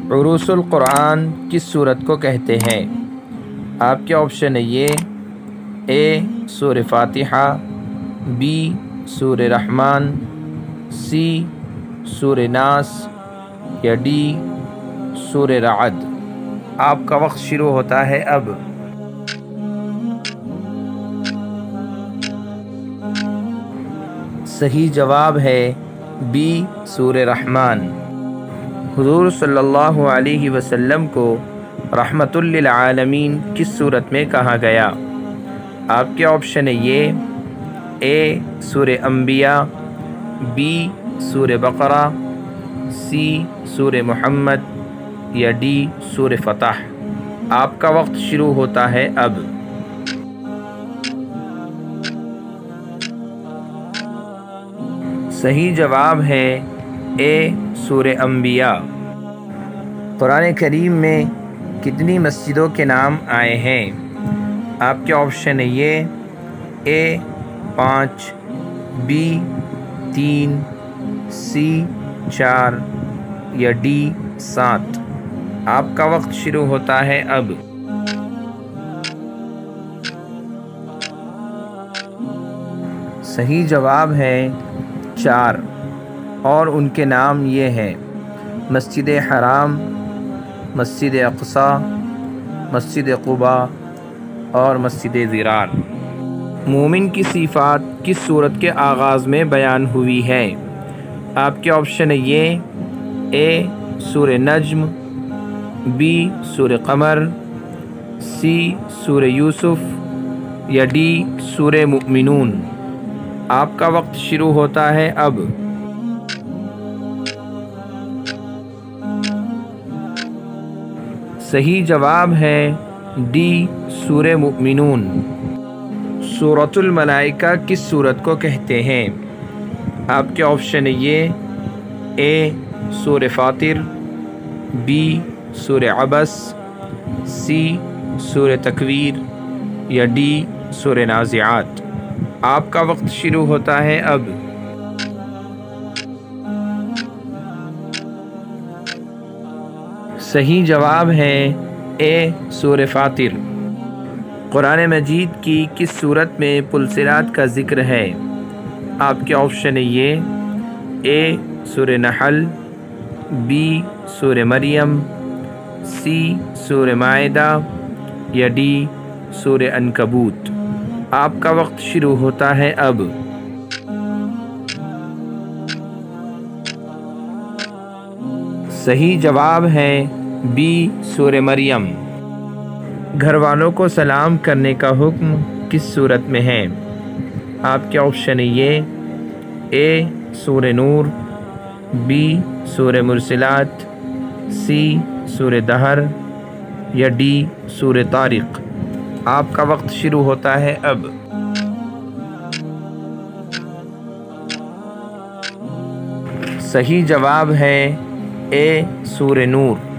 عروس القرآن کس سورت کو کہتے ہیں؟ آپ کے آپشن ہے یہ اے سورہ فاتحہ، بی سورہ رحمان، سی سورہ ناس یا ڈی سورہ رعد۔ آپ کا وقت شروع ہوتا ہے اب۔ صحیح جواب ہے بی سورہ رحمان۔ حضور صلی اللہ علیہ وسلم کو رحمت للعالمین کس صورت میں کہا گیا؟ آپ کے آپشن ہے یہ اے سورہ انبیاء، بی سورہ بقرہ، سی سورہ محمد یا ڈی سورہ فتح۔ آپ کا وقت شروع ہوتا ہے اب۔ صحیح جواب ہے اے سورہ انبیاء۔ قرآن کریم میں کتنی مسجدوں کے نام آئے ہیں؟ آپ کے آپشن ہے یہ اے 5، بی 3، سی 4 یا ڈی 7۔ آپ کا وقت شروع ہوتا ہے اب۔ صحیح جواب ہے 4 اور ان کے نام یہ ہیں مسجد حرام، مسجد اقصی، مسجد قباء اور مسجد ضرار۔ مومن کی صفات کس سورت کے آغاز میں بیان ہوئی ہے؟ آپ کے آپشن ہے یہ اے سورہ نجم، بی سورہ قمر، سی سورہ یوسف یا ڈی سورہ مؤمنون۔ آپ کا وقت شروع ہوتا ہے اب۔ صحیح جواب ہے ڈی سورہ مؤمنون۔ سورۃ الملائکہ کس سورت کو کہتے ہیں؟ آپ کے آپشن ہے یہ اے سورہ فاطر، بی سورہ عبس، سی سورہ تکویر یا ڈی سورہ نازعات۔ آپ کا وقت شروع ہوتا ہے اب۔ صحیح جواب ہے اے سورہ فاطر۔ قرآن مجید کی کس سورت میں پلسرات کا ذکر ہے؟ آپ کے آپشن ہے یہ اے سورہ نحل، بی سورہ مریم، سی سورہ مائدہ یا ڈی سورہ عنکبوت۔ آپ کا وقت شروع ہوتا ہے اب۔ صحیح جواب ہے بی سورہ مریم۔ گھر والوں کو سلام کرنے کا حکم کس صورت میں ہے؟ آپ کے آپشن ہے یہ اے سورہ نور، بی سورہ مرسلات، سی سورہ دہر یا ڈی سورہ طارق۔ آپ کا وقت شروع ہوتا ہے اب۔ صحیح جواب ہے اے سورہ نور۔